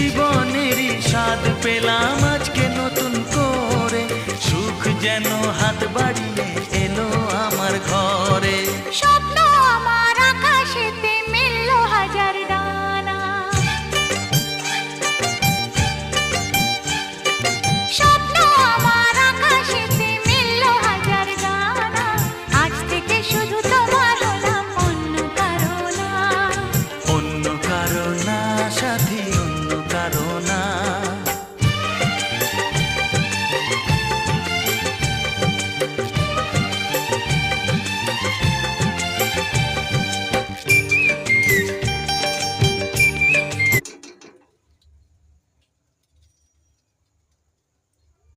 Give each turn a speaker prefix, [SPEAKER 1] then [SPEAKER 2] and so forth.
[SPEAKER 1] জীবনেরই স্বাদ পেলাম আজকে নতুন করে, সুখ যেন হাত বাড়িয়ে এলো আমার ঘরে।
[SPEAKER 2] স্বপ্ন আমার আকাশেতে মেললো হাজার ডানা, স্বপ্ন আমার আকাশেতে মেললো হাজার ডানা। আজ থেকে শুধু তোমার হলাম, অন্য কারো না।
[SPEAKER 1] অন্য কারো না সাথী, অন্য কারো না।